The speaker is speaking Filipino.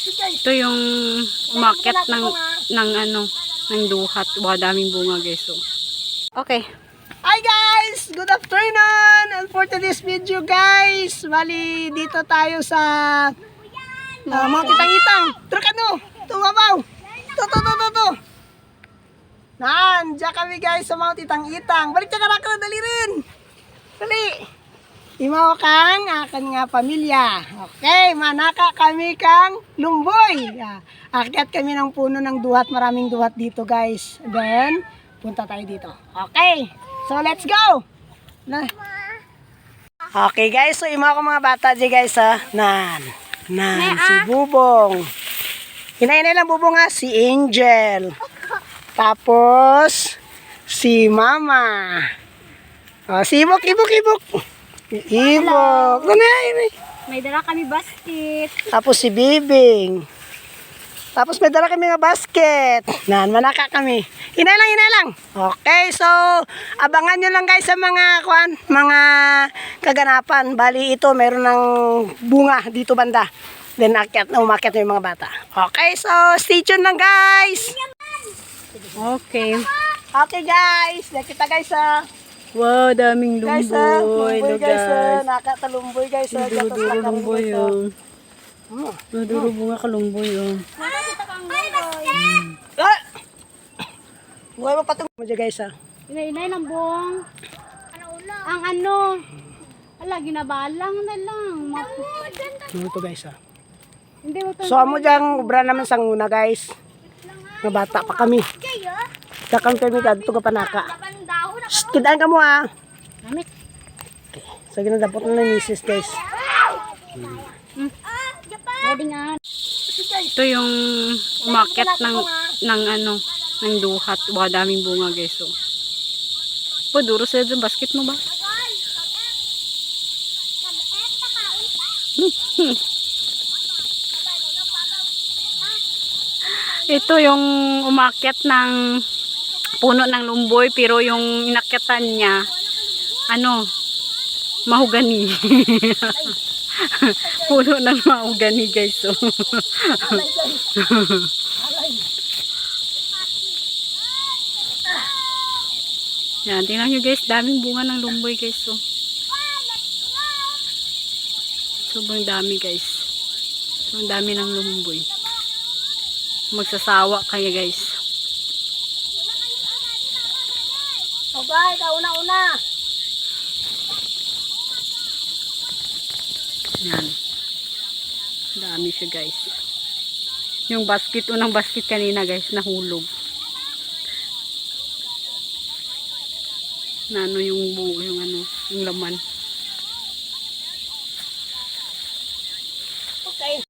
Ito yung umakyat ng duhat. Wow, daming bunga guys. So. Okay. Hi guys! Good afternoon! And for today's video guys, bali dito tayo sa mga kitang-itang. Trukano! Tumabaw! To! Diyan kami guys sa mga kitang-itang. Balik ka karako, dali rin! Dali! Imaw kang akan nga pamilya. Okay, manaka kami kang lumboy. Akyat kami ng puno ng duhat. Maraming duhat dito guys. Then, punta tayo dito. Okay, so let's go! Okay guys, so imaw ko mga bata dyan guys ha. Si Bubong. Hinahinay lang Bubong ha, si Angel. Tapos, si Mama. Si Ibok. Ibok. May dala kami basket. Tapos si Bibing. Tapos may dala kami nga basket. Manaka kami. Hinay lang. Okay, so abangan nyo lang guys sa mga kaganapan. Bali ito, meron ng bunga dito banda. Then umakyat yung mga bata. Okay, so stay tuned lang guys. Okay. Okay guys, kita guys Wow, daming guys, lumboy. lumboy guys, Guys. nakatalumboy guys. Duro lumboy yung. Duro bunga kalumboy yung. Buhay mo patong mo dyan guys Inay lang buong. Ang ginabalang na lang. Ito guys Hindi mo So amo dyan, ubra naman sa nguna guys. Nga bata pa kami. Dakang kami kadto ka panaka. Shh, kidaan ka mo Damit. Okay. So ginadapot na ng misis guys. Ready nga. Ito yung umakyat ng duhat. Wow, daming bunga guys. So. Duro sila dyan. Basket mo ba? Ito yung umakyat ng puno ng lumboy, pero yung inakyatan niya mahogani. Puno ng mahogani guys. So. Yan, tingnan nyo guys, daming bunga ng lumboy guys. So. Sobrang dami guys. So, ang dami ng lumboy. Magsasawa kayo guys. Okay, kauna-una. Yan. Dami siya guys. Yung basket, unang basket kanina guys, nahulog. Yung laman. Okay.